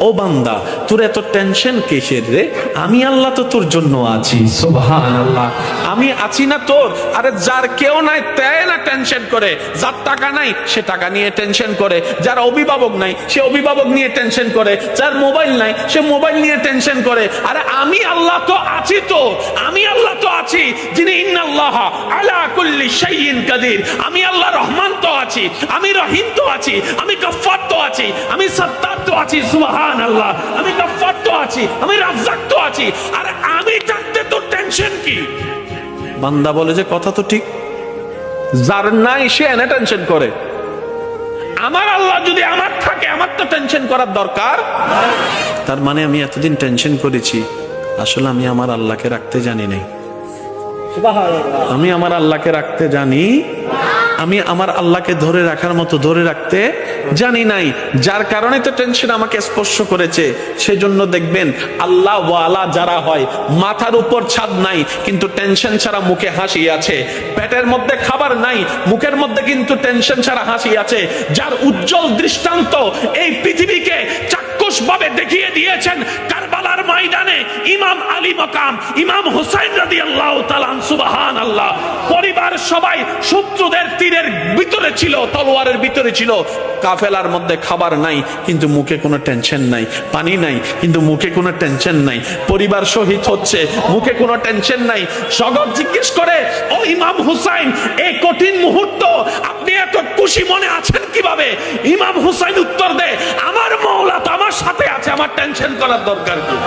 ও বান্দা, তোর এত টেনশন কিসের রে? আমি আল্লাহ তো তোর জন্য আছি। সুবহানাল্লাহ, আমি আছি না তোর? আরে যার কেউ নাই তাই না টেনশন করে, যার টাকা নাই সে টাকা নিয়ে টেনশন করে, যার অভিভাবক নাই সে অভিভাবক নিয়ে টেনশন করে, যার মোবাইল নাই সে মোবাইল নিয়ে টেনশন করে। আরে আমি আল্লাহ তো আছি, তো আমি আল্লাহ তো আছি যিনি ইন্নাল্লাহ আলা কুল্লি শাইইন কাদির। আমি আল্লাহ রহমান তো আছি, আমি রহিম তো আছি, আমি গফফার তো আছি, আমি সত্তার তো আছি। সুবহানাল্লাহ, আমি গফফার তো আছি, আমি রাজ্জাক তো আছি। আরে আমি থাকতে তোর টেনশন কি? বান্দা বলে যে কথা তো ঠিক, যার নাই সে এনে টেনশন করে। আমার আল্লাহ যদি আমার থাকে, আমার তো টেনশন করার দরকার। তার মানে আমি এতদিন টেনশন করেছি, আসলে আমি আমার আল্লাহকে রাখতে জানি নাই। আমি আমার আল্লাহকে রাখতে জানি, আমি আমার আল্লাহকে ধরে রাখার মতো ধরে রাখতে জানি নাই, যার কারণে তো টেনশন আমাকে স্পর্শ করেছে। সেজন্য দেখবেন আল্লাহ ওয়ালা যারা হয়, মাথার উপর ছাদ নাই কিন্তু টেনশন ছাড়া মুখে হাসি আছে, পেটের মধ্যে খাবার নাই মুখের মধ্যে কিন্তু টেনশন ছাড়া হাসি আছে, যার উজ্জ্বল দৃষ্টান্ত এই পৃথিবীকে চাক্ষুষ ভাবে দেখিয়ে দিয়েছেন কারবালার ময়দানে ইমাম আলী মাকাম ইমাম হুসাইন রাদিয়াল্লাহু তাআলা। সুবহানাল্লাহ, পরিবার সবাই শত্রুদের তীরের ভিতরে ছিল, তলোয়ারের ভিতরে ছিল, কাফেলার মধ্যে খাবার নাই কিন্তু মুখে কোনো টেনশন নাই, পানি নাই কিন্তু মুখে কোনো টেনশন নাই, পরিবার শহীদ হচ্ছে মুখে কোনো টেনশন নাই। জগৎ জিজ্ঞেস করে, ও ইমাম হুসাইন, এই কঠিন মুহূর্ত আপনি এত খুশি মনে আছেন কিভাবে? ইমাম হুসাইন উত্তর দেয়, আমার মাওলা তো আমার সাথে আছে, আমার টেনশন করার দরকার কি?